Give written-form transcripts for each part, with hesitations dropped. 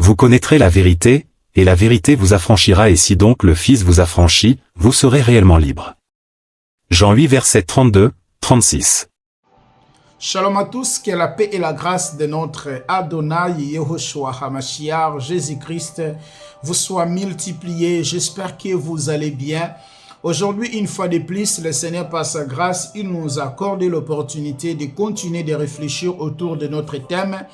Vous connaîtrez la vérité, et la vérité vous affranchira, et si donc le Fils vous affranchit, vous serez réellement libre. Jean 8 verset 32, 36. Shalom à tous, que la paix et la grâce de notre Adonai Yehoshua HaMashiach, Jésus-Christ, vous soient multipliés. J'espère que vous allez bien. Aujourd'hui, une fois de plus, le Seigneur, par sa grâce, il nous a accordé l'opportunité de continuer de réfléchir autour de notre thème,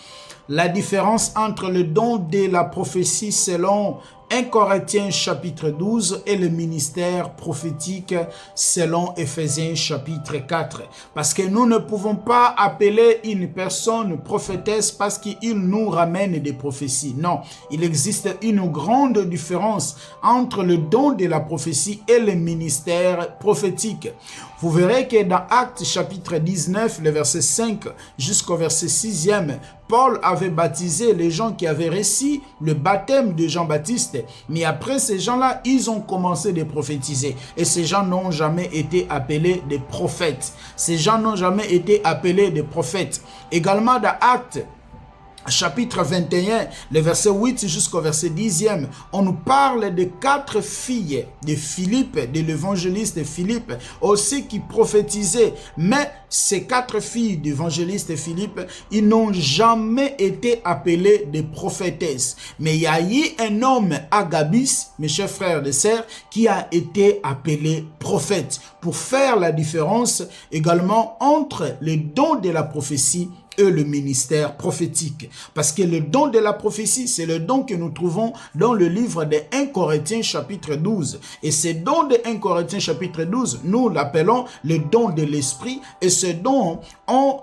la différence entre le don de la prophétie selon 1 Corinthiens chapitre 12 et le ministère prophétique selon Éphésiens chapitre 4. Parce que nous ne pouvons pas appeler une personne prophétesse parce qu'il nous ramène des prophéties. Non, il existe une grande différence entre le don de la prophétie et le ministère prophétique. Vous verrez que dans Actes chapitre 19, le verset 5 jusqu'au verset 6e, Paul avait baptisé les gens qui avaient reçu le baptême de Jean-Baptiste. Mais après, ces gens-là, ils ont commencé de prophétiser. Et ces gens n'ont jamais été appelés des prophètes. Ces gens n'ont jamais été appelés des prophètes. Également dans Actes chapitre 21, le verset 8 jusqu'au verset 10e, on nous parle de 4 filles de Philippe, de l'évangéliste Philippe, aussi qui prophétisaient. Mais ces 4 filles d'évangéliste Philippe, ils n'ont jamais été appelées des prophétesses. Mais il y a eu un homme, Agabus, mes chers frères et sœurs, qui a été appelé prophète, pour faire la différence également entre les dons de la prophétie et le ministère prophétique. Parce que le don de la prophétie, c'est le don que nous trouvons dans le livre de 1 Corinthiens chapitre 12. Et ce don de 1 Corinthiens chapitre 12, nous l'appelons le don de l'esprit. Et ce don ont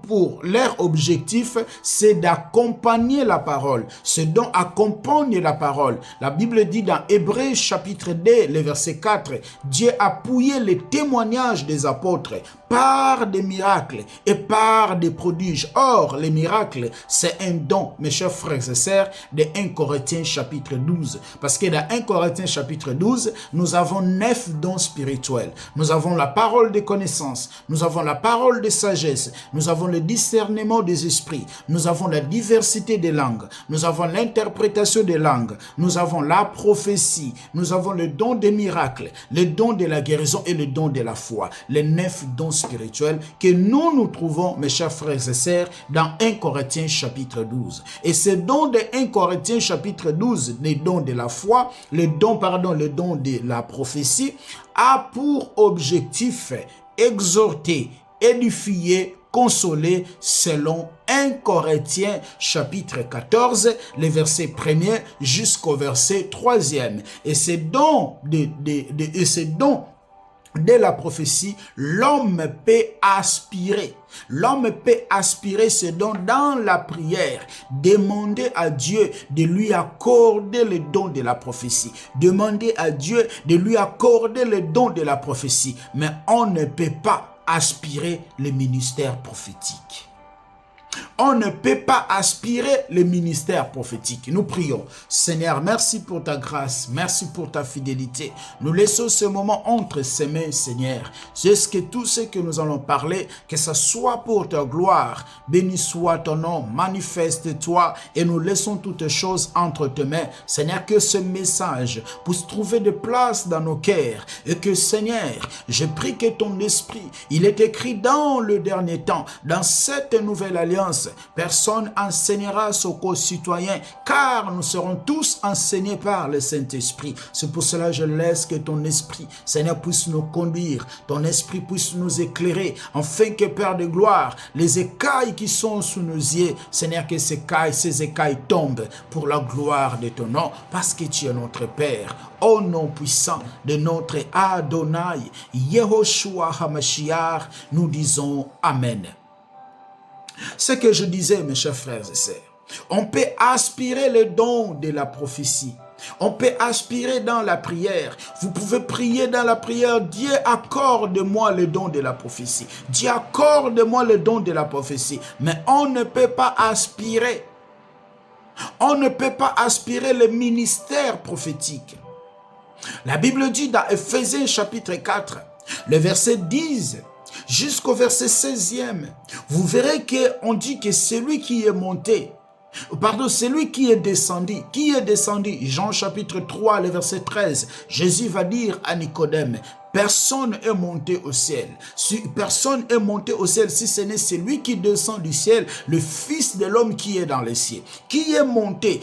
pour leur objectif, c'est d'accompagner la parole. Ce don accompagne la parole. La Bible dit dans Hébreux chapitre 2, le verset 4, Dieu a appuyé les témoignages des apôtres par des miracles et par des prodiges. Or, les miracles, c'est un don, mes chers frères et sœurs, de 1 Corinthiens chapitre 12. Parce que dans 1 Corinthiens chapitre 12, nous avons 9 dons spirituels. Nous avons la parole de connaissance, nous avons la parole de sagesse, nous avons le discernement des esprits, nous avons la diversité des langues, nous avons l'interprétation des langues, nous avons la prophétie, nous avons le don des miracles, le don de la guérison et le don de la foi. Les 9 dons spirituels que nous trouvons, mes chers frères et sœurs, dans 1 Corinthiens chapitre 12. Et ce don de 1 Corinthiens chapitre 12, les dons de la foi, le don de la prophétie, a pour objectif exhorter, édifier, consoler selon 1 Corinthiens chapitre 14, les versets 1er jusqu'au verset 3e. Et ces dons de la prophétie, l'homme peut aspirer. L'homme peut aspirer ce don dans la prière, demander à Dieu de lui accorder le don de la prophétie, demander à Dieu de lui accorder le don de la prophétie, mais on ne peut pas aspirer le ministère prophétique. On ne peut pas aspirer le ministère prophétique. Nous prions. Seigneur, merci pour ta grâce. Merci pour ta fidélité. Nous laissons ce moment entre ses mains, Seigneur. Jusque tout ce que nous allons parler, que ce soit pour ta gloire. Béni soit ton nom. Manifeste-toi et nous laissons toutes choses entre tes mains. Seigneur, que ce message puisse trouver de place dans nos cœurs. Et que, Seigneur, je prie que ton esprit, il est écrit dans le dernier temps, dans cette nouvelle alliance, personne enseignera à ses concitoyens, car nous serons tous enseignés par le Saint-Esprit. C'est pour cela que je laisse que ton esprit, Seigneur, puisse nous conduire, ton esprit puisse nous éclairer, afin que, Père de gloire, les écailles qui sont sous nos yeux, Seigneur, que ces écailles tombent pour la gloire de ton nom, parce que tu es notre Père. Au nom puissant de notre Adonai, Yehoshua HaMashiach, nous disons Amen. Ce que je disais, mes chers frères et sœurs, on peut aspirer le don de la prophétie. On peut aspirer dans la prière. Vous pouvez prier dans la prière. Dieu, accorde-moi le don de la prophétie. Dieu, accorde-moi le don de la prophétie. Mais on ne peut pas aspirer. On ne peut pas aspirer le ministère prophétique. La Bible dit dans Éphésiens chapitre 4, le verset 10 jusqu'au verset 16e, vous verrez qu'on dit que celui qui est monté Pardon, c'est lui qui est descendu. Qui est descendu? Jean chapitre 3, le verset 13. Jésus va dire à Nicodème, personne est monté au ciel. Si personne est monté au ciel, si ce n'est celui qui descend du ciel, le Fils de l'homme qui est dans les cieux. Qui est monté?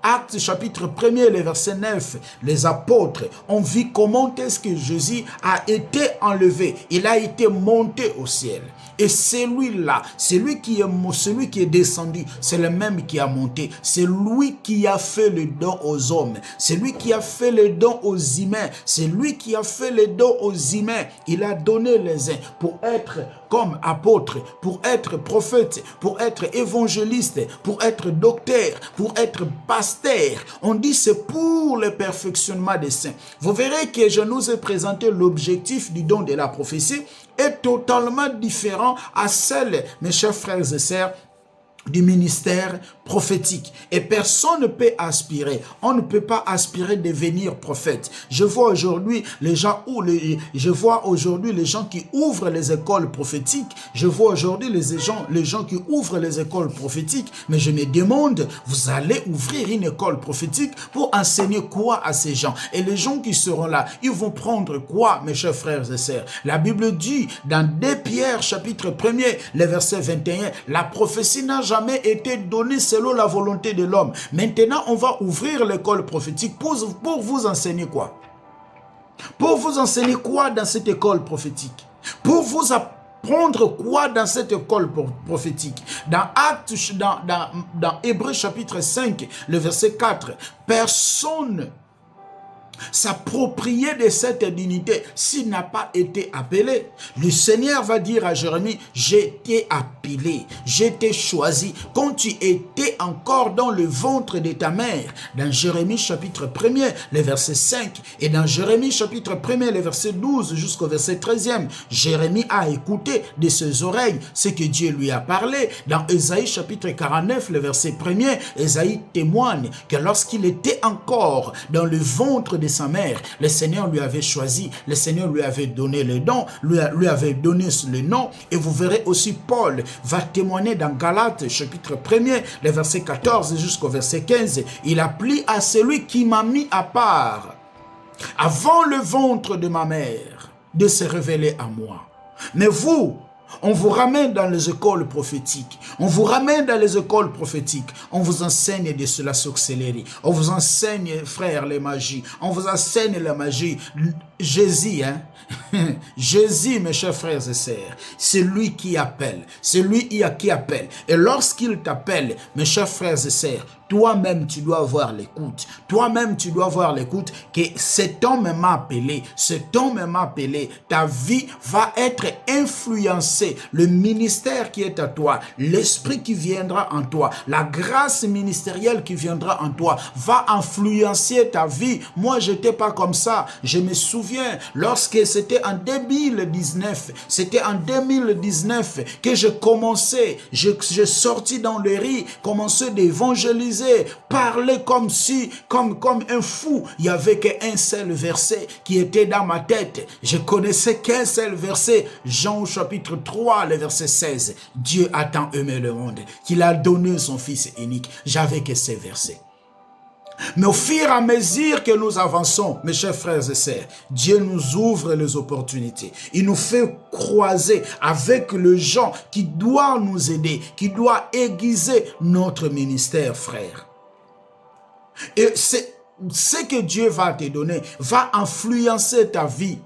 Actes chapitre 1er, le verset 9, les apôtres ont vu comment est-ce que Jésus a été enlevé. Il a été monté au ciel. Et celui-là, celui qui est descendu, c'est le même qui a monté. C'est lui qui a fait le don aux hommes. C'est lui qui a fait le don aux humains. C'est lui qui a fait le don aux humains. Il a donné les uns pour être comme apôtre, pour être prophète, pour être évangéliste, pour être docteur, pour être pasteur. On dit c'est pour le perfectionnement des saints. Vous verrez que je nous ai présenté l'objectif du don de la prophétie est totalement différent à celle, mes chers frères et sœurs, du ministère prophétique. Et personne ne peut aspirer. On ne peut pas aspirer devenir prophète. Je vois aujourd'hui les gens qui ouvrent les écoles prophétiques. Je vois aujourd'hui les gens qui ouvrent les écoles prophétiques. Mais je me demande, vous allez ouvrir une école prophétique pour enseigner quoi à ces gens? Et les gens qui seront là, ils vont prendre quoi, mes chers frères et sœurs? La Bible dit dans 2 Pierre chapitre 1er, le verset 21, la prophétie n'a jamais été donnée selon la volonté de l'homme. Maintenant, on va ouvrir l'école prophétique pour vous enseigner quoi? Pour vous enseigner quoi dans cette école prophétique? Pour vous apprendre quoi dans cette école prophétique? Dans dans Hébreux chapitre 5, le verset 4, personne s'approprier de cette dignité s'il n'a pas été appelé. Le Seigneur va dire à Jérémie, j'ai été appelé, j'ai été choisi quand tu étais encore dans le ventre de ta mère. Dans Jérémie chapitre 1er, le verset 5, et dans Jérémie chapitre 1er, le verset 12 jusqu'au verset 13e, Jérémie a écouté de ses oreilles ce que Dieu lui a parlé. Dans Ésaïe chapitre 49, le verset 1er, Ésaïe témoigne que lorsqu'il était encore dans le ventre de sa mère, le Seigneur lui avait choisi, le Seigneur lui avait donné le don, lui avait donné le nom. Et vous verrez aussi Paul va témoigner dans Galates chapitre 1er, le verset 14 jusqu'au verset 15. Il a plu à celui qui m'a mis à part avant le ventre de ma mère de se révéler à moi. Mais vous, on vous ramène dans les écoles prophétiques. On vous ramène dans les écoles prophétiques. On vous enseigne de la sorcellerie. On vous enseigne, frères, les magies. On vous enseigne la magie. Jésus, Jésus, mes chers frères et sœurs, c'est lui qui appelle. C'est lui qui appelle. Et lorsqu'il t'appelle, mes chers frères et sœurs, toi-même, tu dois avoir l'écoute. Toi-même, tu dois avoir l'écoute que cet homme m'a appelé. Cet homme m'a appelé. Ta vie va être influencée. Le ministère qui est à toi, l'esprit qui viendra en toi, la grâce ministérielle qui viendra en toi, va influencer ta vie. Moi, je n'étais pas comme ça. Je me souviens, lorsque c'était en 2019, que je commençais, je sortis dans le riz, commençais d'évangéliser, parler comme un fou. Il n'y avait qu'un seul verset qui était dans ma tête. Je connaissais qu'un seul verset. Jean chapitre 3, le verset 16. Dieu a tant aimé le monde qu'il a donné son Fils unique. J'avais que ces versets. Mais au fur et à mesure que nous avançons, mes chers frères et sœurs, Dieu nous ouvre les opportunités. Il nous fait croiser avec les gens qui doivent nous aider, qui doivent aiguiser notre ministère, frère. Et c'est ce que Dieu va te donner, va influencer ta vie.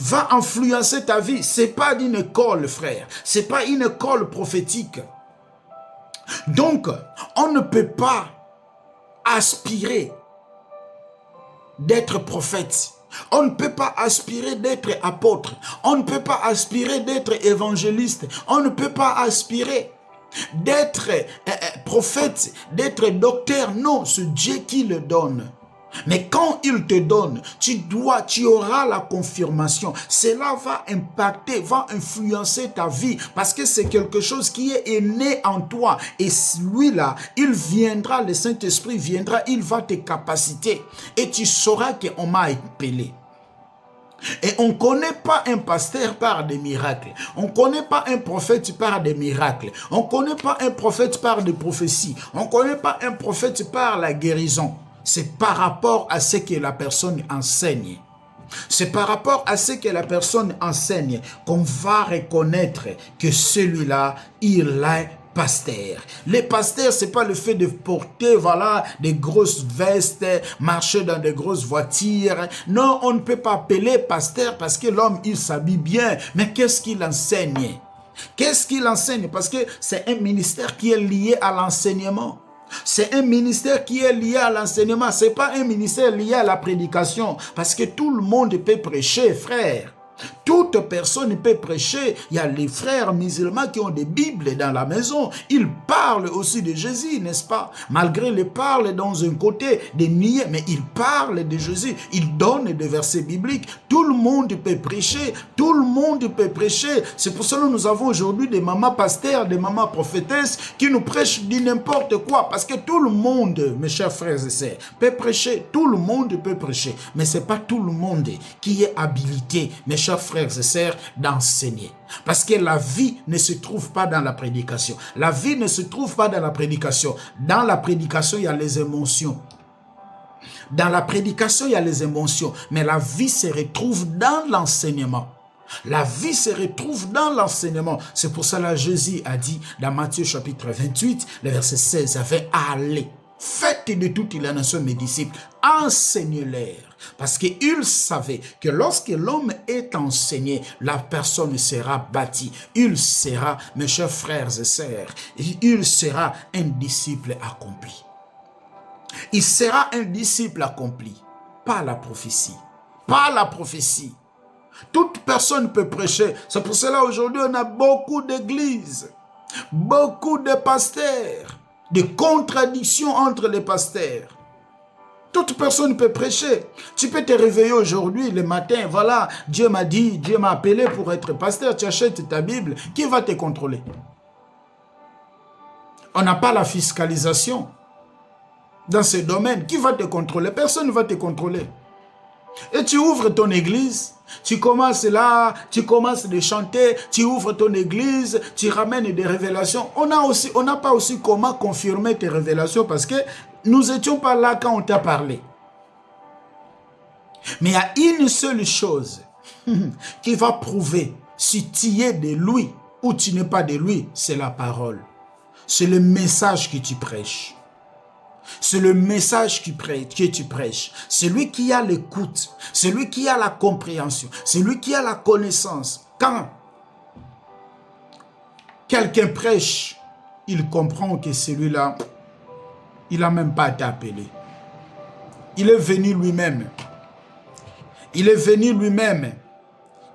Va influencer ta vie. Ce n'est pas une école, frère. Ce n'est pas une école prophétique. Donc, on ne peut pas aspirer d'être prophète. On ne peut pas aspirer d'être apôtre. On ne peut pas aspirer d'être évangéliste. On ne peut pas aspirer d'être prophète, d'être docteur. Non, c'est Dieu qui le donne. Mais quand il te donne, tu auras la confirmation. Cela va impacter, va influencer ta vie parce que c'est quelque chose qui est né en toi. Et celui-là, il viendra, le Saint-Esprit viendra, il va te capaciter. Et tu sauras qu'on m'a appelé. Et on ne connaît pas un pasteur par des miracles. On ne connaît pas un prophète par des miracles. On ne connaît pas un prophète par des prophéties. On ne connaît pas un prophète par la guérison. C'est par rapport à ce que la personne enseigne. C'est par rapport à ce que la personne enseigne qu'on va reconnaître que celui-là, il est pasteur. Les pasteurs, c'est pas le fait de porter, voilà, des grosses vestes, marcher dans des grosses voitures. Non, on ne peut pas appeler pasteur parce que l'homme, il s'habille bien. Mais qu'est-ce qu'il enseigne? Qu'est-ce qu'il enseigne? Parce que c'est un ministère qui est lié à l'enseignement. C'est un ministère qui est lié à l'enseignement. Ce n'est pas un ministère lié à la prédication. Parce que tout le monde peut prêcher, frère. Toute personne peut prêcher. Il y a les frères musulmans qui ont des Bibles dans la maison. Ils parlent aussi de Jésus, n'est-ce pas? Malgré les parlent dans un côté des niais, mais ils parlent de Jésus. Ils donnent des versets bibliques. Tout le monde peut prêcher. Tout le monde peut prêcher. C'est pour cela que nous avons aujourd'hui des mamans pasteurs, des mamans prophétesses qui nous prêchent du n'importe quoi. Parce que tout le monde, mes chers frères et sœurs, peut prêcher. Tout le monde peut prêcher. Mais ce n'est pas tout le monde qui est habilité, mes chers frères et sœurs, d'enseigner. Parce que la vie ne se trouve pas dans la prédication. La vie ne se trouve pas dans la prédication. Dans la prédication, il y a les émotions. Dans la prédication, il y a les émotions. Mais la vie se retrouve dans l'enseignement. La vie se retrouve dans l'enseignement. C'est pour cela que Jésus a dit dans Matthieu chapitre 28, le verset 16, avait allez. Faites de toutes les nations mes disciples, enseignez-leur. Parce qu'il savait que lorsque l'homme est enseigné, la personne sera bâtie. Il sera, mes chers frères et sœurs, il sera un disciple accompli. Il sera un disciple accompli. Pas la prophétie. Pas la prophétie. Toute personne peut prêcher. C'est pour cela aujourd'hui on a beaucoup d'églises, beaucoup de pasteurs, des contradictions entre les pasteurs. Toute personne peut prêcher. Tu peux te réveiller aujourd'hui, le matin, voilà, Dieu m'a dit, Dieu m'a appelé pour être pasteur, tu achètes ta Bible, qui va te contrôler? On n'a pas la fiscalisation dans ce domaine. Qui va te contrôler? Personne ne va te contrôler. Et tu ouvres ton église, tu commences là, tu commences de chanter, tu ouvres ton église, tu ramènes des révélations. On n'a pas aussi comment confirmer tes révélations parce que nous n'étions pas là quand on t'a parlé. Mais il y a une seule chose qui va prouver si tu es de lui ou tu n'es pas de lui, c'est la parole. C'est le message que tu prêches. C'est le message que tu prêches. Celui qui a l'écoute, celui qui a la compréhension, celui qui a la connaissance. Quand quelqu'un prêche, il comprend que celui-là, il n'a même pas été appelé. Il est venu lui-même. Il est venu lui-même.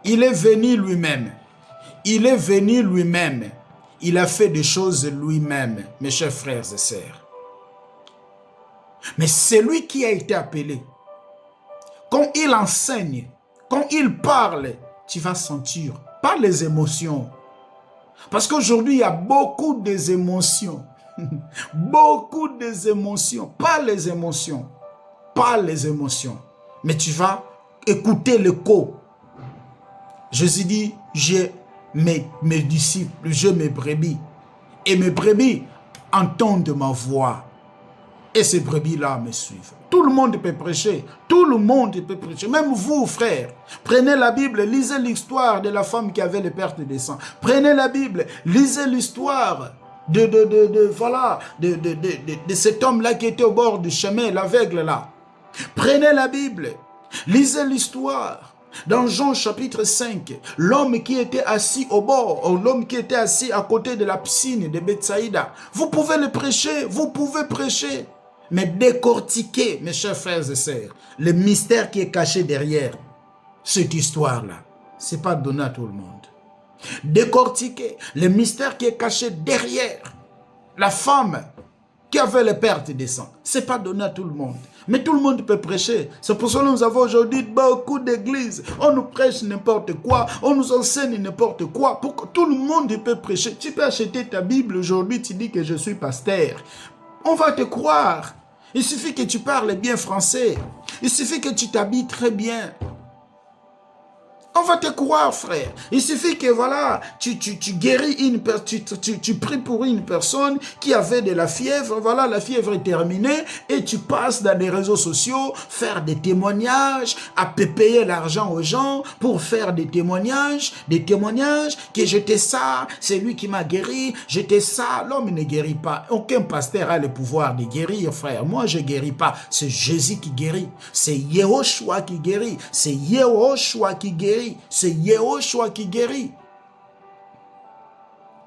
Il est venu lui-même. Il est venu lui-même. Il a fait des choses lui-même, mes chers frères et sœurs. Mais celui qui a été appelé, quand il enseigne, quand il parle, tu vas sentir, pas les émotions. Parce qu'aujourd'hui, il y a beaucoup des émotions. Beaucoup des émotions, pas les émotions. Pas les émotions. Mais tu vas écouter l'écho. Jésus dit, j'ai mes disciples, j'ai mes brebis. Et mes brebis entendent ma voix. Et ces brebis-là me suivent. Tout le monde peut prêcher. Tout le monde peut prêcher. Même vous, frères. Prenez la Bible, lisez l'histoire de la femme qui avait les pertes de sang. Prenez la Bible, lisez l'histoire de cet homme-là qui était au bord du chemin, l'aveugle là. Prenez la Bible, lisez l'histoire. Dans Jean chapitre 5, l'homme qui était assis au bord, l'homme qui était assis à côté de la piscine de Bethsaïda. Vous pouvez le prêcher, vous pouvez prêcher. Mais décortiquer, mes chers frères et sœurs, le mystère qui est caché derrière cette histoire-là, ce n'est pas donné à tout le monde. Décortiquer le mystère qui est caché derrière la femme qui avait les pertes de sang, ce n'est pas donné à tout le monde. Mais tout le monde peut prêcher. C'est pour ça que nous avons aujourd'hui beaucoup d'églises. On nous prêche n'importe quoi, on nous enseigne n'importe quoi. Pour que tout le monde peut prêcher. Tu peux acheter ta Bible aujourd'hui, tu dis que je suis pasteur. On va te croire. Il suffit que tu parles bien français. Il suffit que tu t'habilles très bien. On va te croire, frère. Il suffit que, voilà, tu guéris une personne, tu pries pour une personne qui avait de la fièvre. Voilà, la fièvre est terminée et tu passes dans les réseaux sociaux, faire des témoignages, à payer l'argent aux gens pour faire des témoignages que j'étais ça, c'est lui qui m'a guéri, j'étais ça. L'homme ne guérit pas. Aucun pasteur a le pouvoir de guérir, frère. Moi, je ne guéris pas. C'est Jésus qui guérit. C'est Yehoshua qui guérit. C'est Yehoshua qui guérit. C'est Yehoshua qui guérit.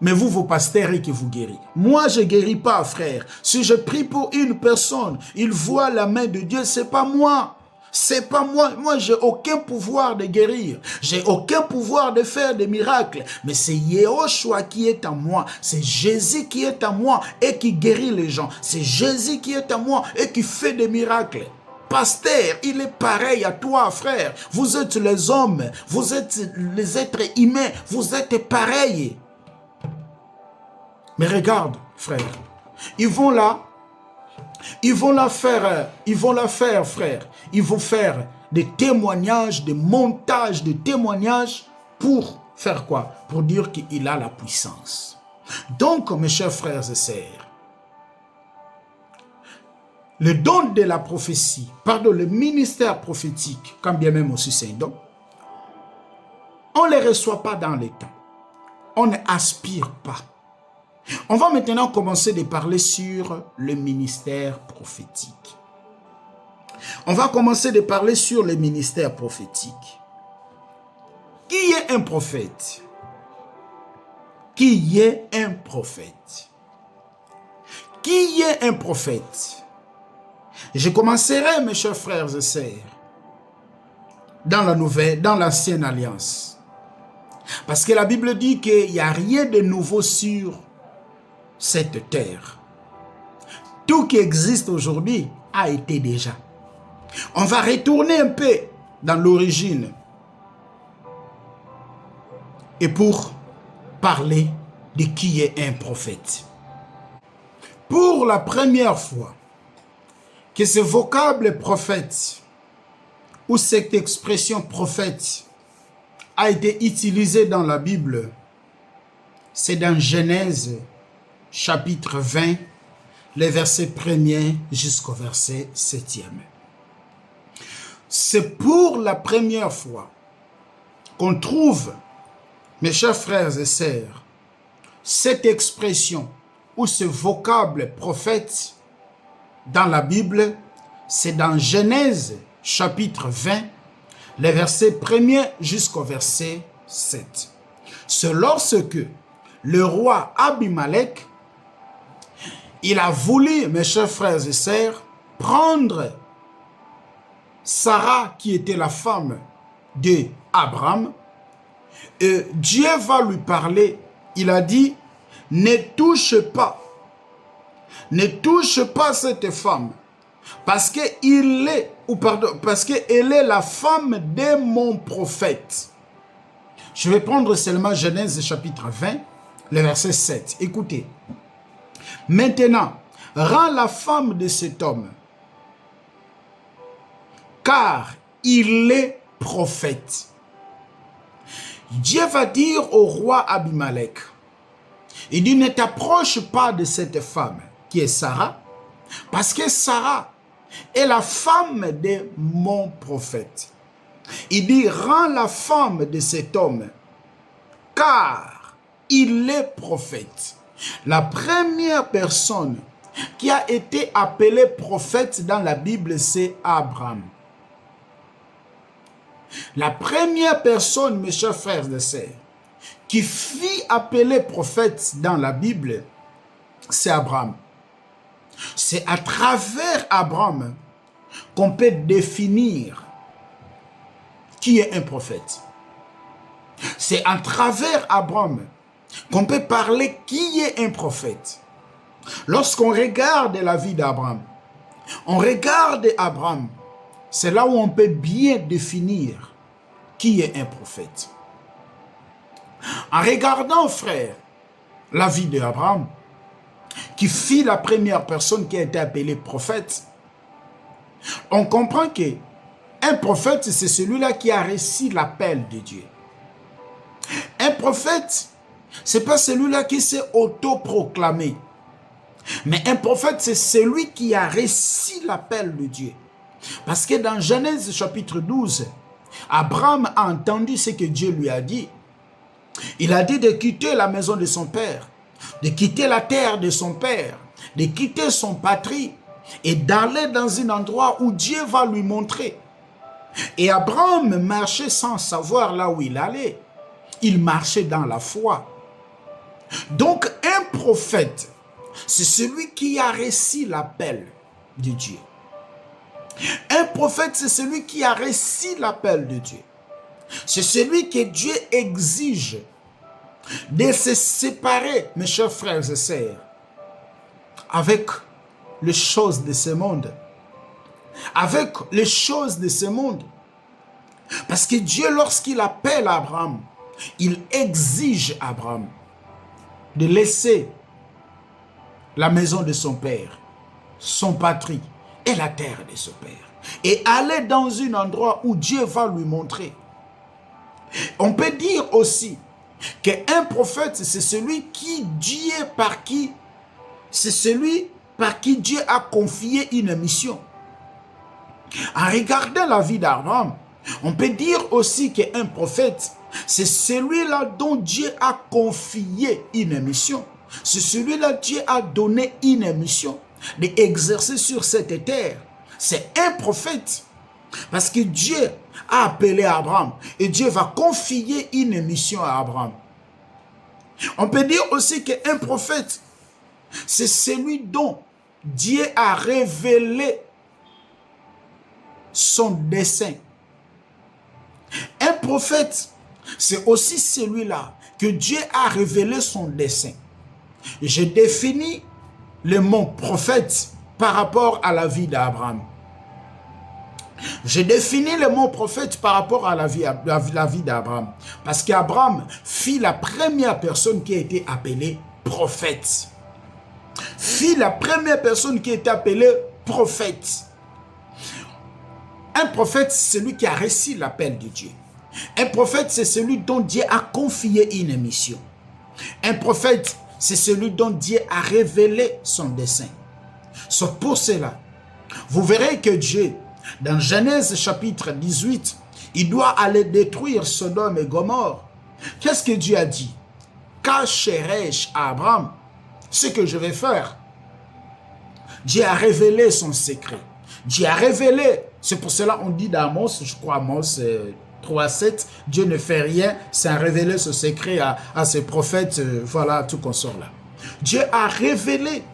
Mais vous, vos pasteurs, qui vous guérit. Moi, je ne guéris pas, frère. Si je prie pour une personne, il voit la main de Dieu, c'est pas moi. C'est pas moi. Moi, j'ai aucun pouvoir de guérir. J'ai aucun pouvoir de faire des miracles. Mais c'est Yehoshua qui est en moi. C'est Jésus qui est en moi et qui guérit les gens. C'est Jésus qui est en moi et qui fait des miracles. Pasteur, il est pareil à toi, frère. Vous êtes les hommes, vous êtes les êtres humains, vous êtes pareils. Mais regarde, frère, ils vont la faire, frère. Ils vont faire des témoignages, des montages de témoignages pour faire quoi? Pour dire qu'il a la puissance. Donc, mes chers frères et sœurs, le don de la prophétie, le ministère prophétique, quand bien même aussi c'est un don, on ne les reçoit pas dans les temps. On n'aspire pas. On va maintenant commencer de parler sur le ministère prophétique. On va commencer de parler sur le ministère prophétique. Qui est un prophète? Qui est un prophète? Qui est un prophète? Je commencerai, mes chers frères et sœurs, dans l'ancienne alliance. Parce que la Bible dit qu'il n'y a rien de nouveau sur cette terre. Tout qui existe aujourd'hui a été déjà. On va retourner un peu dans l'origine. Et pour parler de qui est un prophète. Pour la première fois, que ce vocable prophète ou cette expression prophète a été utilisée dans la Bible, c'est dans Genèse chapitre 20, les versets 1er jusqu'au verset 7e. C'est pour la première fois qu'on trouve, mes chers frères et sœurs, cette expression ou ce vocable prophète dans la Bible, c'est dans Genèse chapitre 20, les versets 1er jusqu'au verset 7. C'est lorsque le roi Abimelech, il a voulu, mes chers frères et sœurs, prendre Sarah, qui était la femme d'Abraham, et Dieu va lui parler. Il a dit, ne touche pas cette femme, parce qu'elle est la femme de mon prophète. Je vais prendre seulement Genèse chapitre 20, le verset 7. Écoutez. Maintenant, rends la femme de cet homme, car il est prophète. Dieu va dire au roi Abimelech, il dit, ne t'approche pas de cette femme qui est Sarah, parce que Sarah est la femme de mon prophète. Il dit, rends la femme de cet homme, car il est prophète. La première personne qui a été appelée prophète dans la Bible, c'est Abraham. La première personne, mes chers frères et sœurs, qui fut appelée prophète dans la Bible, c'est Abraham. C'est à travers Abraham qu'on peut définir qui est un prophète. C'est à travers Abraham qu'on peut parler qui est un prophète. Lorsqu'on regarde la vie d'Abraham, on regarde Abraham, c'est là où on peut bien définir qui est un prophète. En regardant, frère, la vie d'Abraham, qui fut la première personne qui a été appelée prophète, on comprend que Un prophète, c'est celui-là qui a reçu l'appel de Dieu. Un prophète, c'est pas celui-là qui s'est autoproclamé. Mais un prophète, c'est celui qui a reçu l'appel de Dieu. Parce que dans Genèse chapitre 12, Abraham a entendu ce que Dieu lui a dit. Il a dit de quitter la maison de son père, de quitter la terre de son père, de quitter son patrie et d'aller dans un endroit où Dieu va lui montrer. Et Abraham marchait sans savoir là où il allait. Il marchait dans la foi. Donc un prophète, c'est celui qui a reçu l'appel de Dieu. Un prophète, c'est celui qui a reçu l'appel de Dieu. C'est celui que Dieu exige de se séparer, mes chers frères et sœurs, avec les choses de ce monde. Avec les choses de ce monde. Parce que Dieu, lorsqu'il appelle Abraham, il exige Abraham de laisser la maison de son père, son patrie et la terre de son père. Et aller dans un endroit où Dieu va lui montrer. On peut dire aussi qu'un prophète, c'est celui qui Dieu par qui, c'est celui par qui Dieu a confié une mission. En regardant la vie d'Abraham, on peut dire aussi qu'un prophète, c'est celui-là dont Dieu a confié une mission. C'est celui-là Dieu a donné une mission d'exercer sur cette terre. C'est un prophète. Parce que Dieu a appelé Abraham et Dieu va confier une mission à Abraham. On peut dire aussi qu'un prophète, c'est celui dont Dieu a révélé son dessein. Un prophète, c'est aussi celui-là que Dieu a révélé son dessein. Je définis le mot prophète par rapport à la vie d'Abraham. Je définis le mot prophète par rapport à la vie d'Abraham. Parce qu'Abraham fut la première personne qui a été appelée prophète. Fut la première personne qui a été appelée prophète. Un prophète, c'est celui qui a reçu l'appel de Dieu. Un prophète, c'est celui dont Dieu a confié une mission. Un prophète, c'est celui dont Dieu a révélé son dessein. C'est pour cela, vous verrez que Dieu, dans Genèse chapitre 18, il doit aller détruire Sodome et Gomorrhe. Qu'est-ce que Dieu a dit? Cacherai-je à Abraham ce que je vais faire? Dieu a révélé son secret. Dieu a révélé. C'est pour cela qu'on dit dans Amos, je crois Amos 3:7, Dieu ne fait rien sans révéler ce secret à ses prophètes, voilà, tout consort là. Dieu a révélé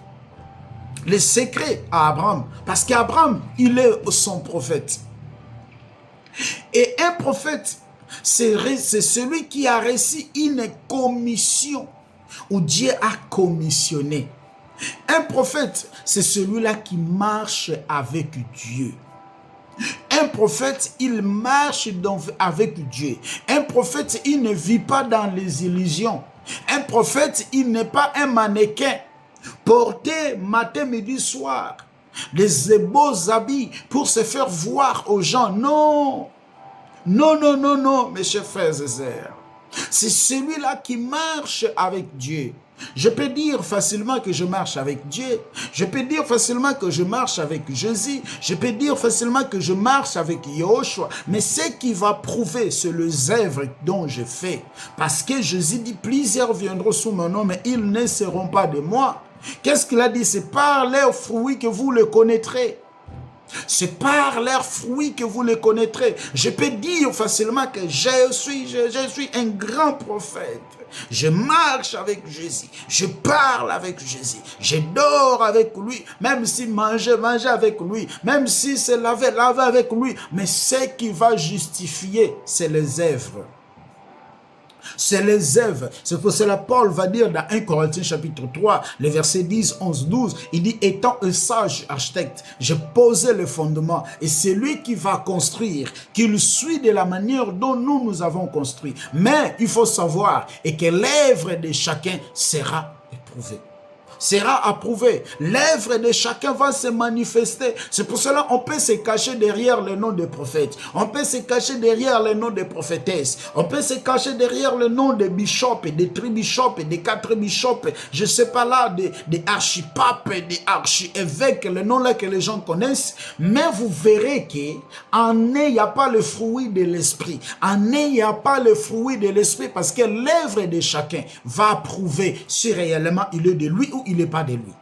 les secrets à Abraham, parce qu'Abraham, il est son prophète. Et un prophète, c'est celui qui a reçu une commission, où Dieu a commissionné. Un prophète, c'est celui-là qui marche avec Dieu. Un prophète, il marche avec Dieu. Un prophète, il ne vit pas dans les illusions. Un prophète, il n'est pas un mannequin porté matin, midi, soir des beaux habits pour se faire voir aux gens. Non, non, non, non, non, mes chers frères et sœurs. C'est celui-là qui marche avec Dieu. Je peux dire facilement que je marche avec Dieu. Je peux dire facilement que je marche avec Jésus. Je peux dire facilement que je marche avec Yahushua. Mais ce qui va prouver, c'est les œuvres dont je fais. Parce que Jésus dit, plusieurs viendront sous mon nom, mais ils ne seront pas de moi. Qu'est-ce qu'il a dit? C'est par leurs fruits que vous le connaîtrez. C'est par leurs fruits que vous les connaîtrez. Je peux dire facilement que je suis un grand prophète. Je marche avec Jésus. Je parle avec Jésus. Je dors avec lui. Même si manger avec lui. Même si se laver avec lui. Mais ce qui va justifier, c'est les œuvres. C'est les œuvres. C'est pour cela Paul va dire dans 1 Corinthiens chapitre 3, les versets 10, 11, 12, il dit, étant un sage architecte, j'ai posé le fondement et c'est lui qui va construire, qu'il suit de la manière dont nous avons construit. Mais il faut savoir et que l'œuvre de chacun sera éprouvée. sera approuvé. L'œuvre de chacun va se manifester. C'est pour cela qu'on peut se cacher derrière le nom des prophètes. On peut se cacher derrière le nom des prophétesses. On peut se cacher derrière le nom des bishops, des tribishops, des 4 bishops. Je ne sais pas là, des archipapes, des archi-évêques, le nom là que les gens connaissent. Mais vous verrez qu'en eux, il n'y a pas le fruit de l'esprit. En eux, il n'y a pas le fruit de l'esprit parce que l'œuvre de chacun va prouver si réellement il est de lui ou il n'est pas de lui.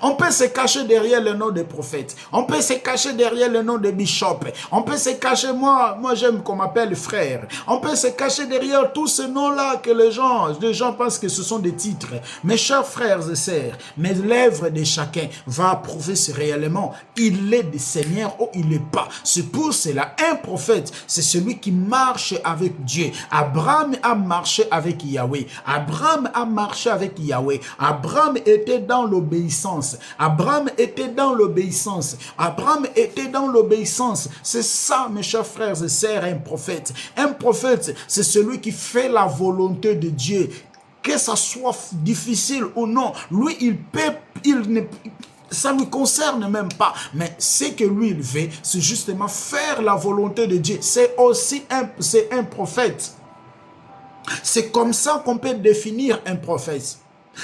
On peut se cacher derrière le nom des prophètes. On peut se cacher derrière le nom des bishops. On peut se cacher, moi j'aime qu'on m'appelle frère. On peut se cacher derrière tous ces noms-là que les gens pensent que ce sont des titres. Mes chers frères et sœurs, mais l'œuvre de chacun va prouver si réellement il est du Seigneur ou il n'est pas. C'est pour cela, un prophète, c'est celui qui marche avec Dieu. Abraham a marché avec Yahweh. Abraham a marché avec Yahweh. Abraham était dans l'obéissance. Abraham était dans l'obéissance. Abraham était dans l'obéissance. C'est ça, mes chers frères et sœurs, un prophète. Un prophète, c'est celui qui fait la volonté de Dieu. Que ça soit difficile ou non, lui, ça ne lui concerne même pas. Mais ce que lui, il fait, c'est justement faire la volonté de Dieu. C'est aussi un prophète. C'est comme ça qu'on peut définir un prophète.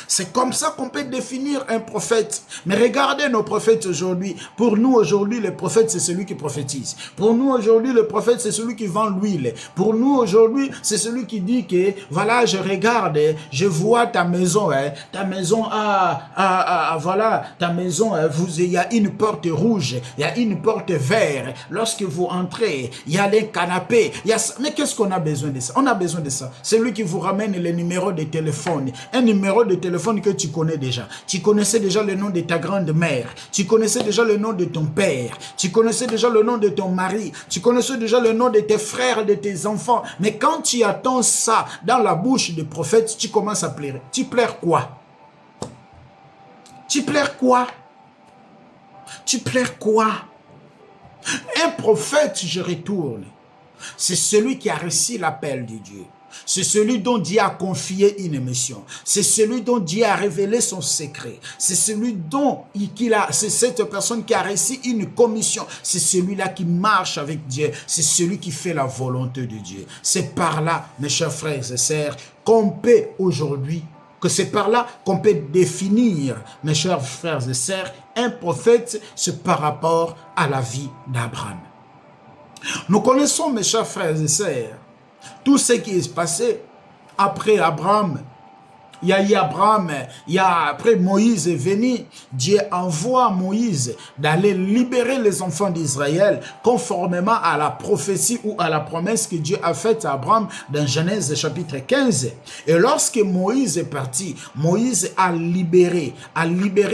C'est comme ça qu'on peut définir un prophète. Mais regardez nos prophètes aujourd'hui. Pour nous aujourd'hui, le prophète, c'est celui qui prophétise. Pour nous aujourd'hui, le prophète, c'est celui qui vend l'huile. Pour nous aujourd'hui, c'est celui qui dit que, voilà, je regarde, je vois ta maison, ta maison voilà, ta maison, il y a une porte rouge, il y a une porte verte. Lorsque vous entrez, il y a les canapés. Mais qu'est-ce qu'on a besoin de ça? On a besoin de ça. C'est lui qui vous ramène les numéros de téléphone. Un numéro de téléphone que tu connais déjà. Tu connaissais déjà le nom de ta grande-mère. Tu connaissais déjà le nom de ton père. Tu connaissais déjà le nom de ton mari. Tu connaissais déjà le nom de tes frères, de tes enfants. Mais quand tu attends ça dans la bouche des prophètes, tu commences à pleurer. Tu pleures quoi? Tu pleures quoi? Tu pleures quoi? Un prophète, je retourne. C'est celui qui a reçu l'appel de Dieu. C'est celui dont Dieu a confié une mission. C'est celui dont Dieu a révélé son secret. C'est celui dont c'est cette personne qui a reçu une commission. C'est celui-là qui marche avec Dieu. C'est celui qui fait la volonté de Dieu. C'est par là, mes chers frères et sœurs, qu'on peut aujourd'hui, que c'est par là qu'on peut définir, mes chers frères et sœurs, un prophète, c'est par rapport à la vie d'Abraham. Nous connaissons, mes chers frères et sœurs, tout ce qui est passé après Abraham. Il y a eu Abraham, après Moïse est venu, Dieu envoie Moïse d'aller libérer les enfants d'Israël conformément à la prophétie ou à la promesse que Dieu a faite à Abraham dans Genèse chapitre 15. Et lorsque Moïse est parti, Moïse a libéré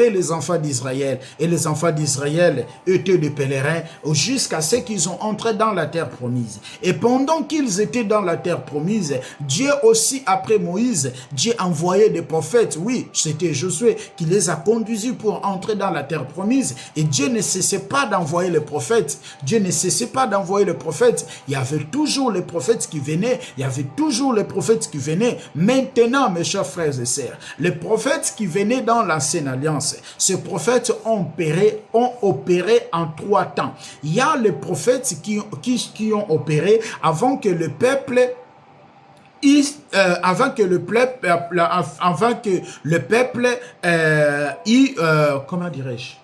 les enfants d'Israël. Et les enfants d'Israël étaient des pèlerins jusqu'à ce qu'ils ont entré dans la terre promise. Et pendant qu'ils étaient dans la terre promise, Dieu aussi, après Moïse, Dieu envoyait des prophètes. Oui, c'était Josué qui les a conduits pour entrer dans la terre promise. Et Dieu ne cessait pas d'envoyer les prophètes. Dieu ne cessait pas d'envoyer les prophètes. Il y avait toujours les prophètes qui venaient. Il y avait toujours les prophètes qui venaient. Maintenant, mes chers frères et sœurs, les prophètes qui venaient dans l'ancienne alliance, ces prophètes ont opéré en 3 temps. Il y a les prophètes qui ont opéré avant que le peuple comment dirais-je?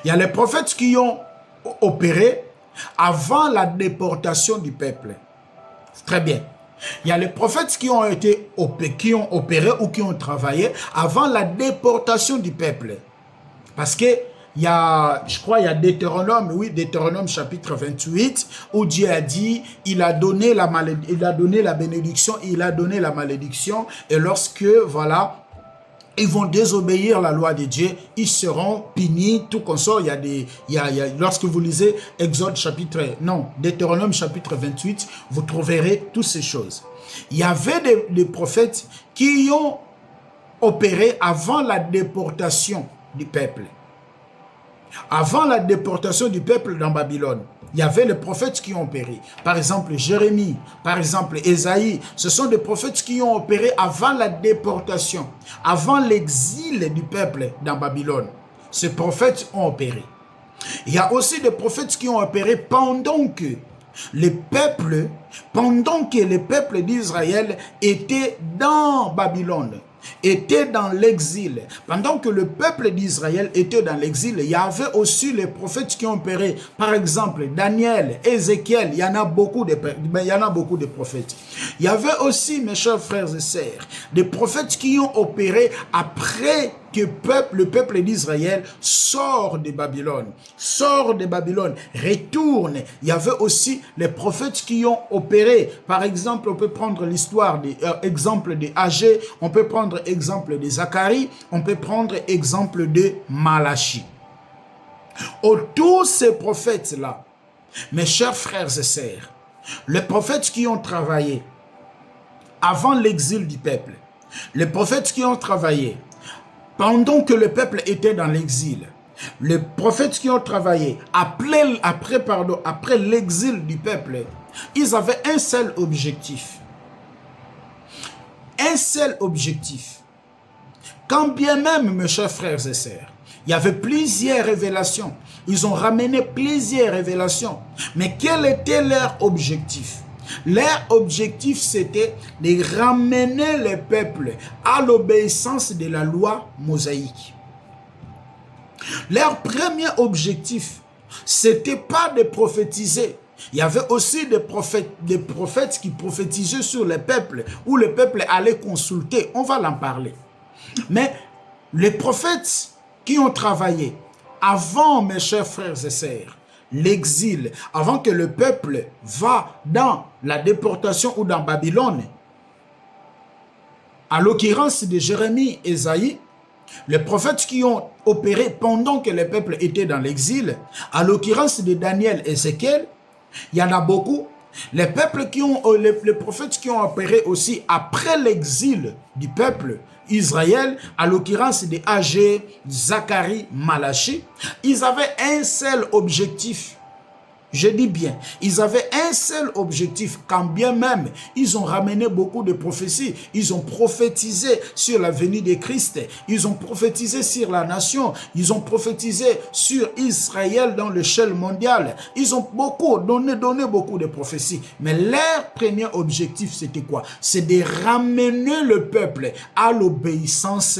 Il y a les prophètes qui ont opéré avant la déportation du peuple. Très bien. Il y a les prophètes qui ont opéré ou qui ont travaillé avant la déportation du peuple. Parce que je crois il y a Deutéronome chapitre 28, où Dieu a dit, il a donné la bénédiction, il a donné la malédiction, et lorsque, voilà, ils vont désobéir la loi de Dieu, ils seront punis, tout comme ça. Lorsque vous lisez Deutéronome chapitre 28, vous trouverez toutes ces choses. Il y avait des prophètes qui ont opéré avant la déportation du peuple. Avant la déportation du peuple dans Babylone, il y avait les prophètes qui ont opéré. Par exemple, Jérémie, par exemple, Ésaïe. Ce sont des prophètes qui ont opéré avant la déportation, avant l'exil du peuple dans Babylone. Ces prophètes ont opéré. Il y a aussi des prophètes qui ont opéré pendant que les peuples d'Israël étaient dans Babylone, étaient dans l'exil. Pendant que le peuple d'Israël était dans l'exil, il y avait aussi les prophètes qui ont opéré. Par exemple, Daniel, Ézéchiel, il y en a beaucoup de prophètes. Il y avait aussi, mes chers frères et sœurs, des prophètes qui ont opéré après que le peuple d'Israël sort de Babylone, retourne. Il y avait aussi les prophètes qui ont opéré. Par exemple, on peut prendre l'histoire exemple de Agé, on peut prendre exemple de Zacharie, on peut prendre exemple de Malachie. Tous ces prophètes-là, mes chers frères et sœurs, les prophètes qui ont travaillé avant l'exil du peuple, les prophètes qui ont travaillé pendant que le peuple était dans l'exil, les prophètes qui ont travaillé après l'exil du peuple, ils avaient un seul objectif. Un seul objectif. Quand bien même, mes chers frères et sœurs, il y avait plusieurs révélations. Ils ont ramené plusieurs révélations. Mais quel était leur objectif? Leur objectif, c'était de ramener le peuple à l'obéissance de la loi mosaïque. Leur premier objectif, c'était pas de prophétiser. Il y avait aussi des prophètes qui prophétisaient sur le peuple, où le peuple allait consulter. On va l'en parler. Mais les prophètes qui ont travaillé avant, mes chers frères et sœurs, l'exil, avant que le peuple va dans la déportation ou dans Babylone, à l'occurrence de Jérémie et Ésaïe, les prophètes qui ont opéré pendant que le peuple était dans l'exil, à l'occurrence de Daniel et Ézéchiel, il y en a beaucoup. Les prophètes qui ont opéré aussi après l'exil du peuple Israël, à l'occurrence de Agé, Zacharie, Malachie, ils avaient un seul objectif. Je dis bien, ils avaient un seul objectif, quand bien même ils ont ramené beaucoup de prophéties. Ils ont prophétisé sur la venue de Christ. Ils ont prophétisé sur la nation. Ils ont prophétisé sur Israël dans l'échelle mondiale. Ils ont donné beaucoup de prophéties. Mais leur premier objectif, c'était quoi? C'est de ramener le peuple à l'obéissance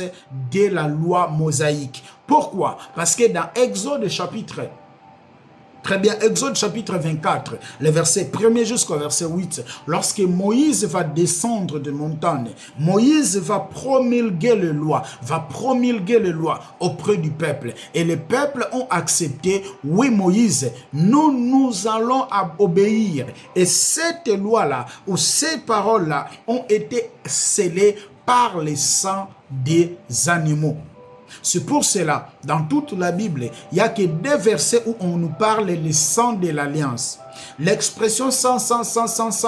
de la loi mosaïque. Pourquoi? Parce que dans Exode chapitre Très bien, Exode chapitre 24, le verset 1er jusqu'au verset 8. Lorsque Moïse va descendre de montagne, Moïse va promulguer les lois, auprès du peuple. Et les peuples ont accepté, oui Moïse, nous allons obéir. Et cette loi-là, ou ces paroles-là, ont été scellées par le sang des animaux. C'est pour cela, dans toute la Bible, il n'y a que 2 versets où on nous parle du sang de l'alliance. L'expression sang,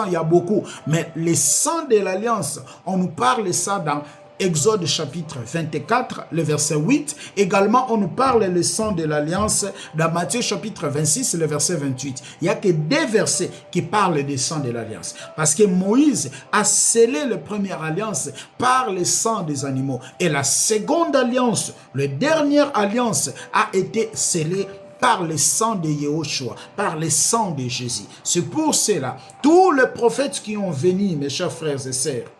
il y a beaucoup. Mais le sang de l'alliance, on nous parle de ça dans Exode chapitre 24, le verset 8. Également, on nous parle le sang de l'alliance dans Matthieu chapitre 26, le verset 28. Il n'y a que 2 versets qui parlent du sang de l'alliance. Parce que Moïse a scellé la première alliance par le sang des animaux. Et la seconde alliance, la dernière alliance, a été scellée par le sang de Yahushua, par le sang de Jésus. C'est pour cela, tous les prophètes qui ont venu, mes chers frères et sœurs,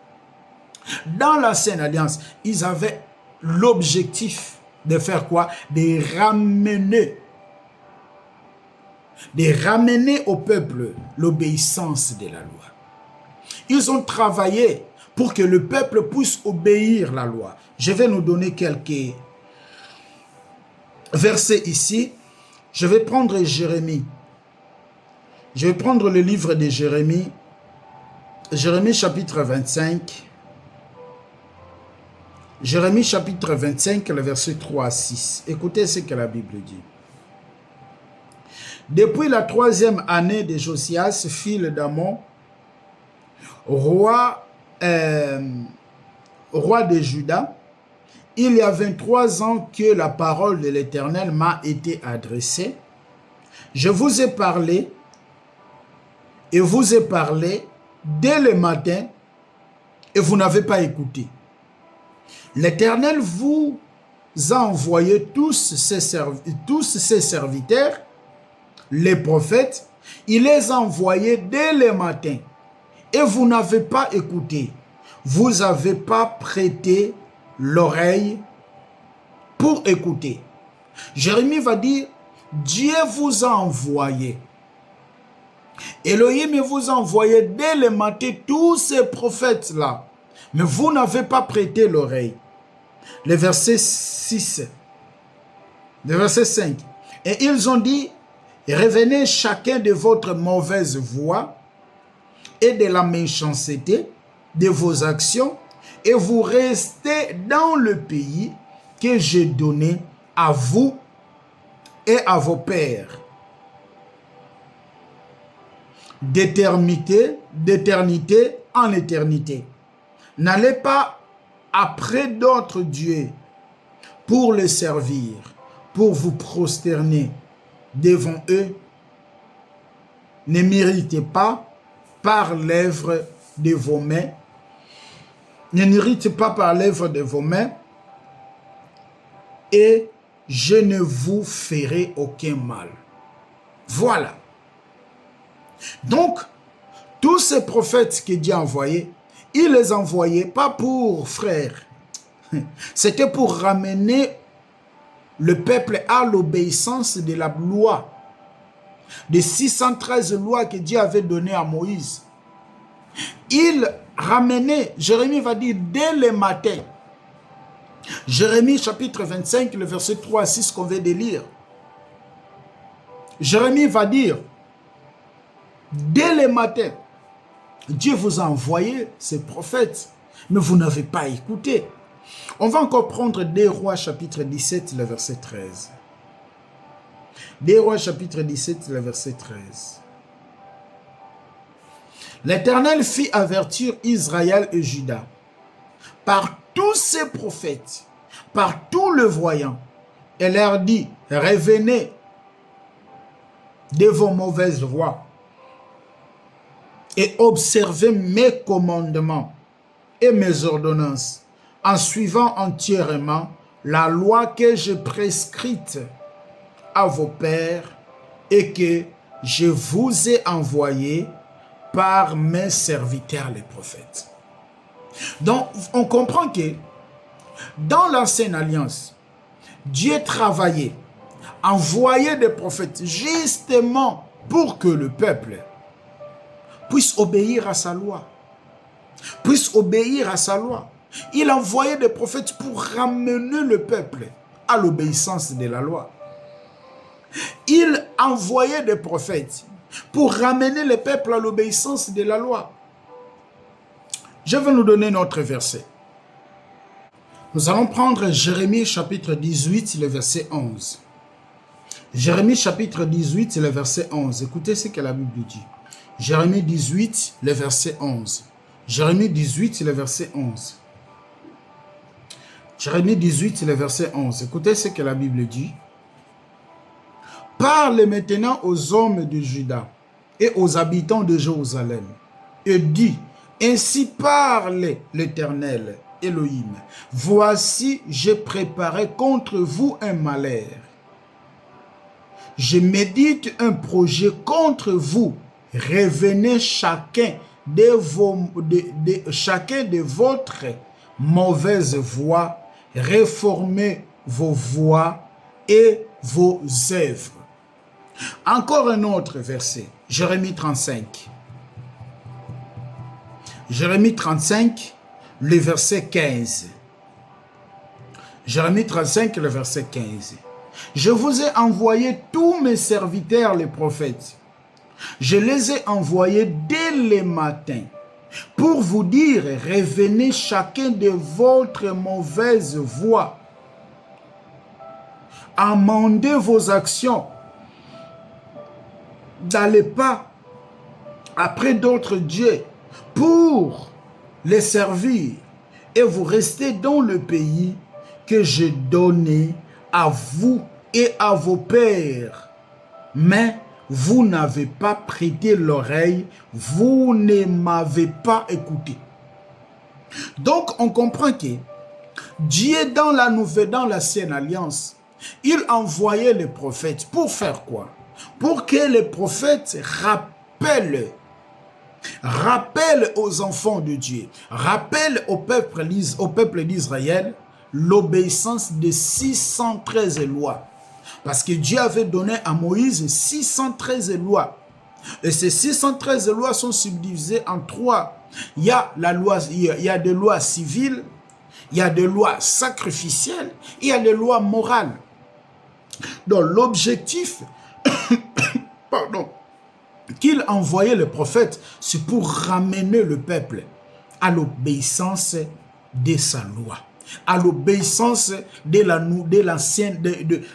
dans l'ancienne alliance, ils avaient l'objectif de faire quoi? De ramener au peuple l'obéissance de la loi. Ils ont travaillé pour que le peuple puisse obéir la loi. Je vais nous donner quelques versets ici. Je vais prendre Jérémie. Je vais prendre le livre de Jérémie. Jérémie chapitre 25. Jérémie chapitre 25, le verset 3 à 6. Écoutez ce que la Bible dit. Depuis la 3e année de Josias, fils d'Amon, roi de Juda, il y a 23 ans que la parole de l'Éternel m'a été adressée. Je vous ai parlé et vous ai parlé dès le matin et vous n'avez pas écouté. L'Éternel vous a envoyé tous ses serviteurs, les prophètes. Il les a envoyés dès le matin et vous n'avez pas écouté. Vous n'avez pas prêté l'oreille pour écouter. Jérémie va dire, Dieu vous a envoyé. Elohim vous a envoyé dès le matin tous ces prophètes-là. Mais vous n'avez pas prêté l'oreille. Le verset 6. Le verset 5. Et ils ont dit, revenez chacun de votre mauvaise voie et de la méchanceté de vos actions et vous restez dans le pays que j'ai donné à vous et à vos pères. D'éternité en éternité. N'allez pas après d'autres dieux pour les servir, pour vous prosterner devant eux. Ne méritez pas par l'œuvre de vos mains. Ne n'irrite pas par l'œuvre de vos mains et je ne vous ferai aucun mal. Voilà. Donc, tous ces prophètes que Dieu a envoyés, il les envoyait pas pour frères. C'était pour ramener le peuple à l'obéissance de la loi. Des 613 lois que Dieu avait données à Moïse. Il ramenait, Jérémie va dire, dès le matin. Jérémie chapitre 25, le verset 3 à 6 qu'on vient de lire. Jérémie va dire, dès le matin, Dieu vous a envoyé ces prophètes, mais vous n'avez pas écouté. On va encore prendre des Rois chapitre 17, le verset 13. Des Rois chapitre 17, le verset 13. L'Éternel fit avertir Israël et Juda par tous ses prophètes, par tous les voyants, et leur dit, revenez de vos mauvaises voies et observez mes commandements et mes ordonnances en suivant entièrement la loi que j'ai prescrite à vos pères et que je vous ai envoyée par mes serviteurs les prophètes. Donc, on comprend que dans l'ancienne alliance, Dieu travaillait, envoyait des prophètes justement pour que le peuple puisse obéir à sa loi. Puisse obéir à sa loi. Il envoyait des prophètes pour ramener le peuple à l'obéissance de la loi. Il envoyait des prophètes pour ramener le peuple à l'obéissance de la loi. Je vais nous donner notre verset. Nous allons prendre Jérémie chapitre 18, le verset 11. Jérémie chapitre 18, le verset 11. Écoutez ce que la Bible dit. Jérémie 18, le verset 11. Jérémie 18, le verset 11. Jérémie 18, le verset 11. Écoutez ce que la Bible dit. Parle maintenant aux hommes de Juda et aux habitants de Jérusalem et dis, ainsi parle l'Éternel, Elohim. Voici, j'ai préparé contre vous un malheur. Je médite un projet contre vous. Revenez chacun de votre mauvaise voie, réformez vos voies et vos œuvres. Encore un autre verset, Jérémie 35. Jérémie 35, le verset 15. Jérémie 35, le verset 15. Je vous ai envoyé tous mes serviteurs, les prophètes. Je les ai envoyés dès le matin pour vous dire, revenez chacun de votre mauvaise voie. Amendez vos actions. N'allez pas après d'autres dieux pour les servir et vous restez dans le pays que j'ai donné à vous et à vos pères. Mais vous n'avez pas prêté l'oreille, vous ne m'avez pas écouté. Donc, on comprend que Dieu, dans l'ancienne alliance, il envoyait les prophètes pour faire quoi? Pour que les prophètes rappellent aux enfants de Dieu, rappellent au peuple d'Israël l'obéissance de 613 lois. Parce que Dieu avait donné à Moïse 613 lois. Et ces 613 lois sont subdivisées en 3. Il y a des lois civiles, il y a des lois sacrificielles, il y a des lois morales. Donc l'objectif, qu'il envoyait le prophète, c'est pour ramener le peuple à l'obéissance de sa loi, à l'obéissance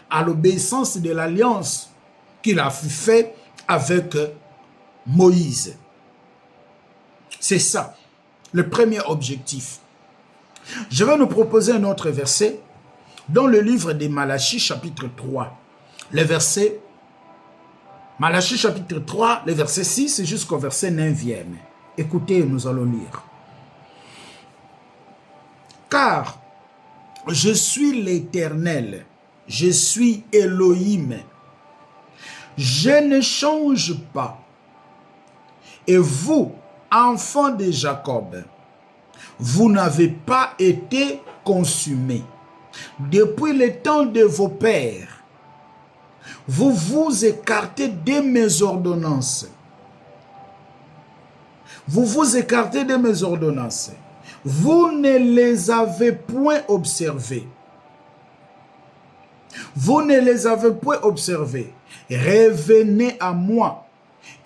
à l'obéissance de l'alliance qu'il a fait avec Moïse. C'est ça, le premier objectif. Je vais nous proposer un autre verset dans le livre de Malachie chapitre 3. Le verset, Malachie chapitre 3, le verset 6 jusqu'au verset 9e. Écoutez, nous allons lire. Car je suis l'Éternel, je suis Elohim, je ne change pas. Et vous, enfants de Jacob, vous n'avez pas été consumés. Depuis le temps de vos pères, vous vous écartez de mes ordonnances. Vous vous écartez de mes ordonnances. Vous ne les avez point observées. Vous ne les avez point observées. Revenez à moi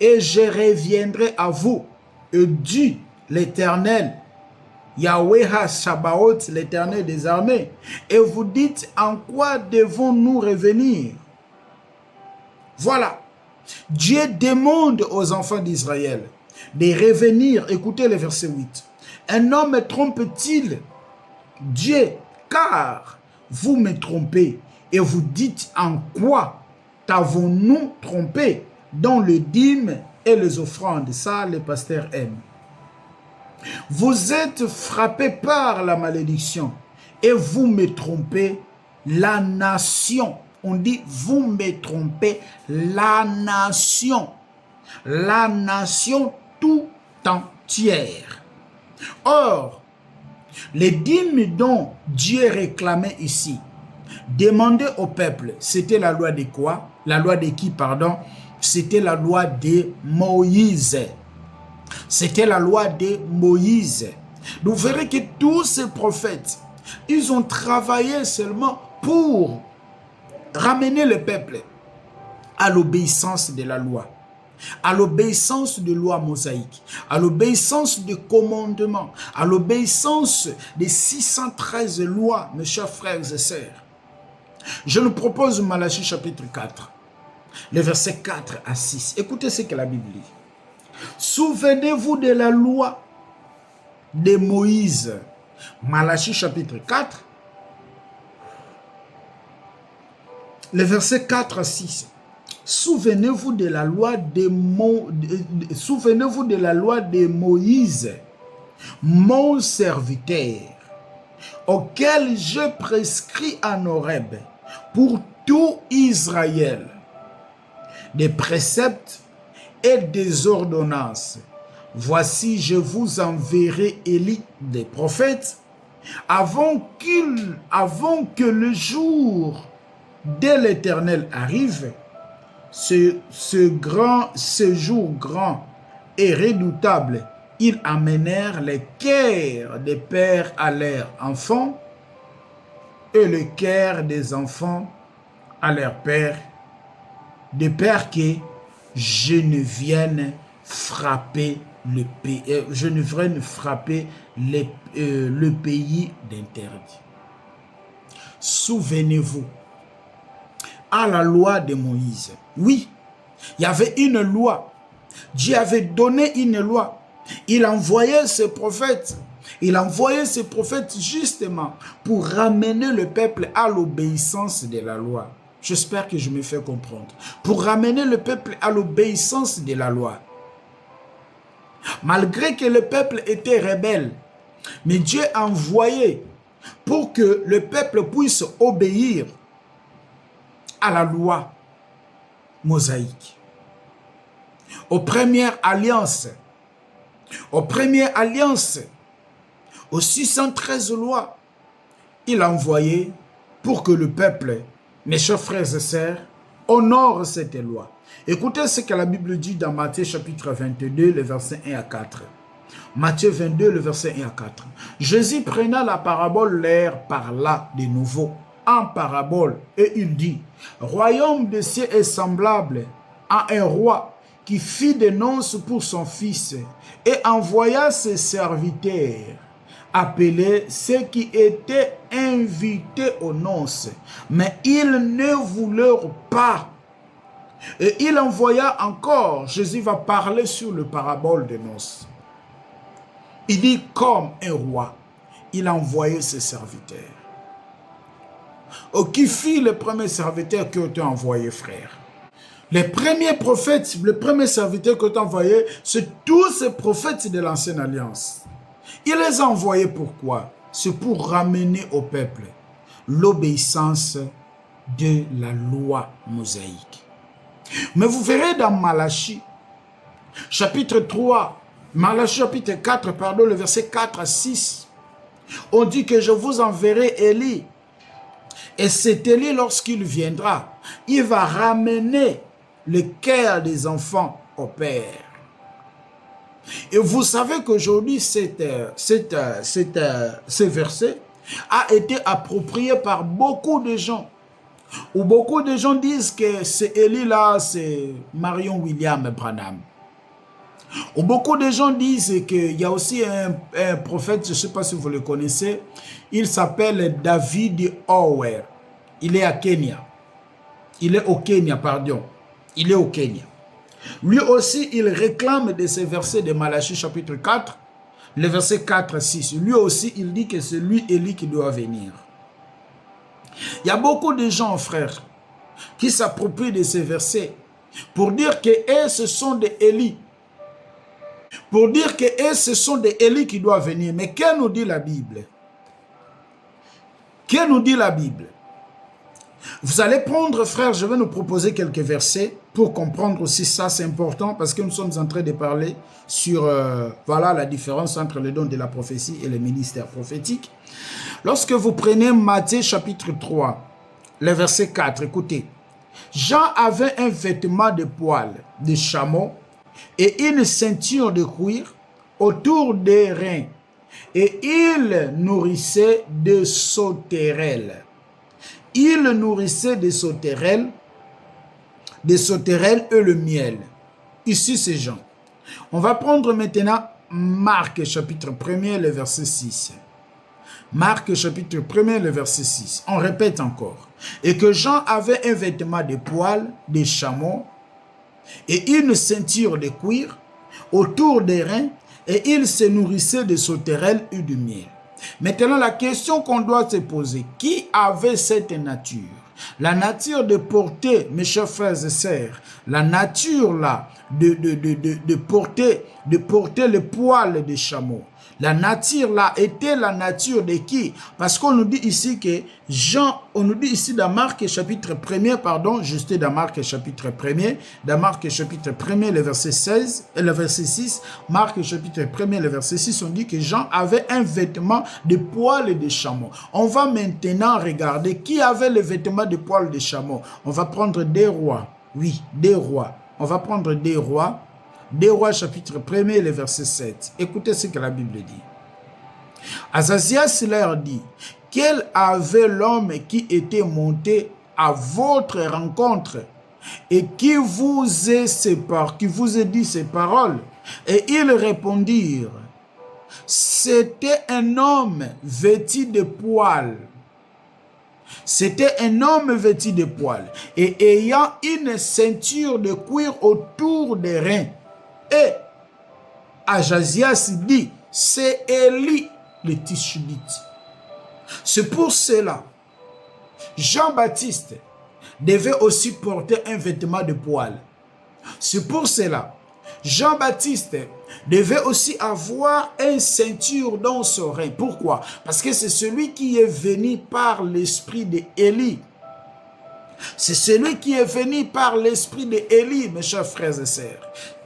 et je reviendrai à vous. Et dit l'Éternel, Yahweh Sabaoth, l'Éternel des armées. Et vous dites, en quoi devons-nous revenir? Voilà. Dieu demande aux enfants d'Israël de revenir. Écoutez le verset 8. Un homme trompe-t-il Dieu? Car vous me trompez et vous dites, en quoi t'avons-nous trompé? Dans le dîme et les offrandes. Ça, les pasteurs aiment. Vous êtes frappés par la malédiction et vous me trompez la nation. On dit, vous me trompez la nation tout entière. Or, les dîmes dont Dieu réclamait ici, demandait au peuple, c'était la loi de quoi? La loi de qui, pardon? C'était la loi de Moïse. C'était la loi de Moïse. Vous verrez que tous ces prophètes, ils ont travaillé seulement pour ramener le peuple à l'obéissance de la loi, à l'obéissance de loi mosaïque, à l'obéissance des commandements, à l'obéissance des 613 lois, mes chers frères et sœurs. Je nous propose Malachie chapitre 4, les versets 4 à 6. Écoutez ce que la Bible dit. Souvenez-vous de la loi de Moïse. Malachie chapitre 4, les versets 4 à 6. Souvenez-vous de la loi de Moïse, mon serviteur, auquel je prescris en Horeb pour tout Israël, des préceptes et des ordonnances. Voici, je vous enverrai Élie des prophètes avant que le jour de l'Éternel arrive, ce jour grand et redoutable. Ils amenèrent les cœurs des pères à leurs enfants et le cœur des enfants à leurs pères, de peur que je ne vienne frapper le pays, le pays d'interdit. Souvenez-vous à la loi de Moïse. Oui, il y avait une loi. Dieu avait donné une loi. Il envoyait ses prophètes Il a envoyé ses prophètes justement pour ramener le peuple à l'obéissance de la loi. J'espère que je me fais comprendre. Pour ramener le peuple à l'obéissance de la loi. Malgré que le peuple était rebelle, mais Dieu a envoyé pour que le peuple puisse obéir à la loi mosaïque. Aux premières alliances, aux 613 lois, il a envoyé pour que le peuple, mes chers frères et sœurs, honore cette loi. Écoutez ce que la Bible dit dans Matthieu chapitre 22, le verset 1 à 4. Matthieu 22, le verset 1 à 4. Jésus prenant la parabole, leur parla de nouveau en parabole et il dit, « Royaume des cieux est semblable à un roi qui fit des noces pour son fils et envoya ses serviteurs appeler ceux qui étaient invités aux noces, mais ils ne voulurent pas. Et il envoya encore, Jésus va parler sur le parabole des noces. Il dit comme un roi, il a envoyé ses serviteurs. Oh, qui fit le premier serviteur que tu as envoyé, frère? Les premiers prophètes, le premier serviteur que tu as envoyé, c'est tous ces prophètes de l'ancienne alliance. Il les a envoyés pourquoi? C'est pour ramener au peuple l'obéissance de la loi mosaïque. Mais vous verrez dans Malachie, chapitre 3, Malachie chapitre 4, pardon, le verset 4 à 6, on dit que je vous enverrai Élie. Et cet Élie, lorsqu'il viendra, il va ramener le cœur des enfants au Père. Et vous savez qu'aujourd'hui, ce verset a été approprié par beaucoup de gens. Où beaucoup de gens disent que ce Élie-là, c'est Marion William Branham. Où beaucoup de gens disent qu'il y a aussi un prophète, je ne sais pas si vous le connaissez, il s'appelle David Ower. Il est à Kenya. Il est au Kenya, pardon. Il est au Kenya. Lui aussi, il réclame de ces versets de Malachie chapitre 4, le verset 4 à 6. Lui aussi, il dit que c'est lui, Élie, qui doit venir. Il y a beaucoup de gens, frères, qui s'approprient de ces versets pour dire que ce sont des Élie. Pour dire que ce sont des Élie qui doivent venir. Mais qu'est-ce nous dit la Bible? Qu'est-ce nous dit la Bible? Vous allez prendre, frère, je vais nous proposer quelques versets pour comprendre aussi ça, c'est important parce que nous sommes en train de parler sur voilà la différence entre le don de la prophétie et le ministère prophétique. Lorsque vous prenez Matthieu chapitre 3, le verset 4, écoutez. Jean avait un vêtement de poil de chameau et une ceinture de cuir autour des reins et il nourrissait de sauterelles. Il nourrissait des sauterelles et le miel. Ici, c'est Jean. On va prendre maintenant Marc, chapitre 1er, le verset 6. Marc, chapitre 1er, le verset 6. On répète encore. Et que Jean avait un vêtement de poil, de chameau, et une ceinture de cuir autour des reins, et il se nourrissait de sauterelles et du miel. Maintenant, la question qu'on doit se poser, qui avait cette nature? La nature de porter, mes chers frères et sœurs, la nature là, de porter le poil de chameau. La nature là était la nature de qui? Parce qu'on nous dit ici que Jean, on nous dit ici dans Marc chapitre 1er, pardon, juste dans Marc chapitre 1er, dans Marc chapitre 1er, le verset 16, et le verset 6, Marc chapitre 1er, le verset 6, on dit que Jean avait un vêtement de poil de chameau. On va maintenant regarder qui avait le vêtement de poil de chameau. On va prendre des rois, oui, des rois. On va prendre des rois. Des rois chapitre 1er, le verset 7. Écoutez ce que la Bible dit. Azazias leur dit, quel avait l'homme qui était monté à votre rencontre et qui vous a dit ces paroles? Et ils répondirent, c'était un homme vêtu de poils. C'était un homme vêtu de poils et ayant une ceinture de cuir autour des reins. Et Azazias dit, c'est Élie. les Tishbites. C'est pour cela, Jean-Baptiste devait aussi porter un vêtement de poil. C'est pour cela, Jean-Baptiste devait aussi avoir une ceinture dans son rein. Pourquoi? Parce que c'est celui qui est venu par l'esprit d'Élie. C'est celui qui est venu par l'esprit d'Élie, mes chers frères et sœurs.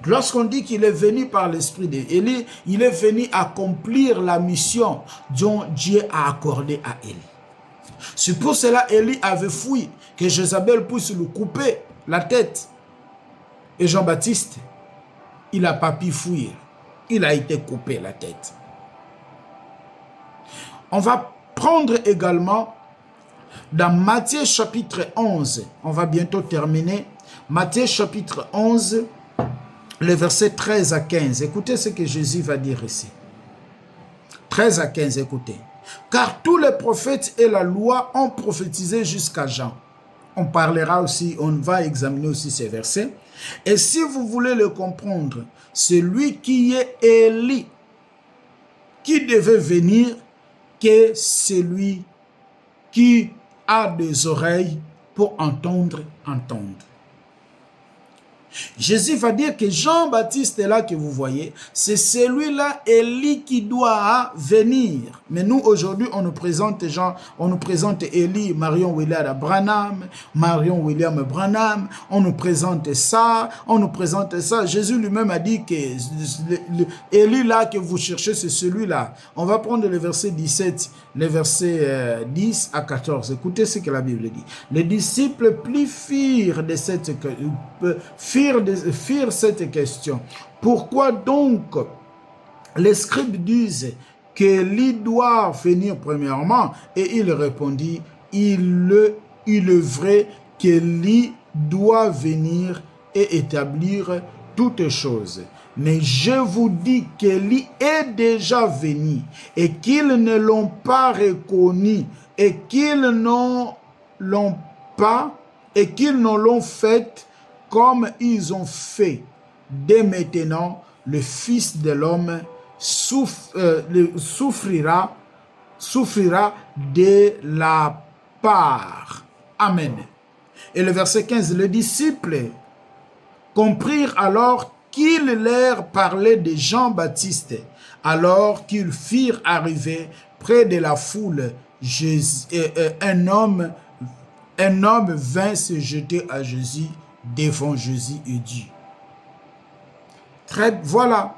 Lorsqu'on dit qu'il est venu par l'esprit d'Élie, il est venu accomplir la mission dont Dieu a accordé à Élie. C'est pour cela Élie avait fui que Jézabel puisse lui couper la tête. Et Jean-Baptiste, il n'a pas pu fuir. Il a été coupé la tête. On va prendre également dans Matthieu chapitre 11. On va bientôt terminer. Matthieu chapitre 11, les versets 13 à 15. Écoutez ce que Jésus va dire ici. 13 à 15, écoutez. Car tous les prophètes et la loi ont prophétisé jusqu'à Jean. On parlera aussi, on va examiner aussi ces versets. Et si vous voulez le comprendre, celui qui est Élie, qui devait venir, que celui qui a des oreilles pour entendre. Jésus va dire que Jean-Baptiste est là que vous voyez, c'est celui-là, Élie, qui doit venir. Mais nous, aujourd'hui, on nous présente Élie, Marion William Branham, on nous présente ça, Jésus lui-même a dit que Élie là que vous cherchez, c'est celui-là. On va prendre le verset 17, les versets 10 à 14. Écoutez ce que la Bible dit. Les disciples firent cette question. Pourquoi donc les scribes disent qu'Élie doit venir premièrement? Et il répondit, il est vrai qu'Élie doit venir et établir toutes choses. Mais je vous dis qu'Élie est déjà venu et qu'ils ne l'ont pas reconnu et qu'ils ne l'ont fait comme ils ont fait. Dès maintenant, le Fils de l'homme souffrira de la part. Amen. Et le verset 15, les disciples comprirent alors qu'il leur parlait de Jean-Baptiste. Alors qu'ils firent arriver près de la foule, un homme vint se jeter à Jésus, devant Jésus et dit. Voilà.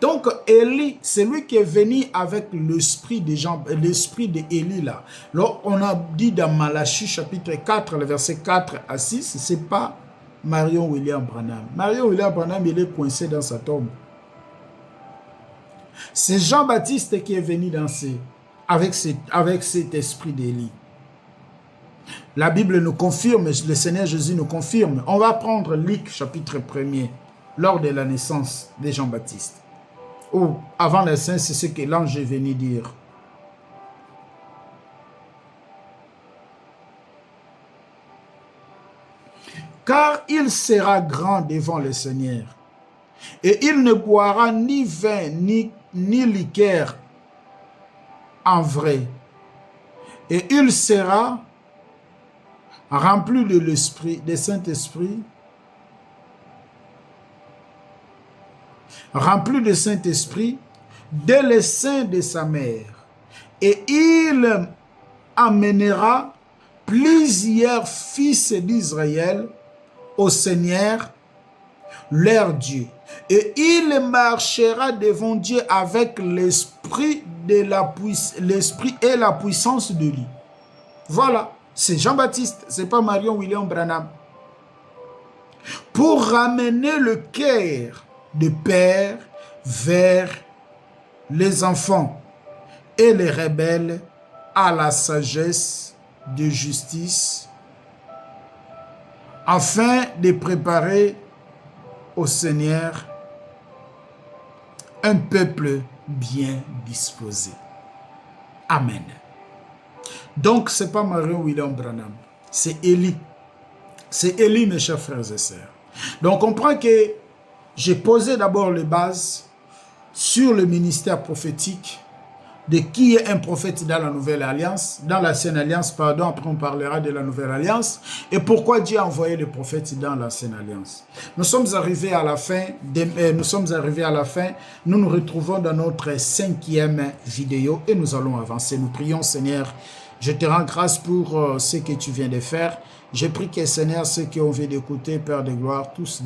Donc Élie, c'est lui qui est venu avec l'esprit d'Élie là. Alors, on a dit dans Malachie chapitre 4, le verset 4 à 6, c'est pas Marion William Branham. Marion William Branham, il est coincé dans sa tombe. C'est Jean-Baptiste qui est venu avec cet esprit d'Élie. La Bible nous confirme, le Seigneur Jésus nous confirme. On va prendre Luc chapitre 1er, lors de la naissance de Jean-Baptiste. Ou avant la naissance, c'est ce que l'ange est venu dire. Car il sera grand devant le Seigneur, et il ne boira ni vin ni liqueur en vrai, et il sera rempli de l'Esprit, de Saint-Esprit, rempli de Saint-Esprit, dès le sein de sa mère. Et il amènera plusieurs fils d'Israël au Seigneur, leur Dieu. Et il marchera devant Dieu avec l'esprit et la puissance de lui. Voilà. C'est Jean-Baptiste, c'est pas Marion William Branham. Pour ramener le cœur de père vers les enfants et les rebelles à la sagesse de justice, afin de préparer au Seigneur un peuple bien disposé. Amen. Donc, ce n'est pas Marion William Branham, c'est Élie. C'est Élie, mes chers frères et sœurs. Donc, on comprend que j'ai posé d'abord les bases sur le ministère prophétique de qui est un prophète dans la nouvelle alliance, dans l'ancienne alliance, pardon, après on parlera de la nouvelle alliance, et pourquoi Dieu a envoyé les prophètes dans l'ancienne alliance. Nous sommes arrivés à la fin, nous nous retrouvons dans notre 5e vidéo et nous allons avancer. Nous prions, Seigneur, je te rends grâce pour ce que tu viens de faire. Je prie que, Seigneur, ceux qui ont envie d'écouter, Père de gloire, tous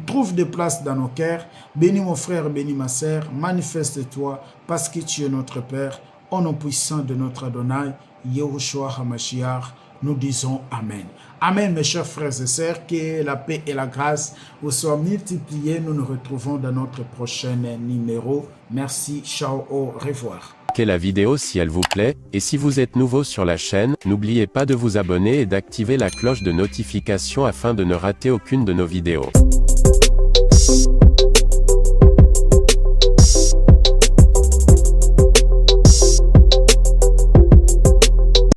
trouvent des places dans nos cœurs. Bénis mon frère, bénis ma sœur, manifeste-toi parce que tu es notre Père. Au nom puissant de notre Adonai, Yehoshua HaMashiach, nous disons Amen. Amen, mes chers frères et sœurs, que la paix et la grâce vous soient multipliées. Nous nous retrouvons dans notre prochain numéro. Merci, ciao, au revoir. Likez la vidéo si elle vous plaît, et si vous êtes nouveau sur la chaîne, n'oubliez pas de vous abonner et d'activer la cloche de notification afin de ne rater aucune de nos vidéos.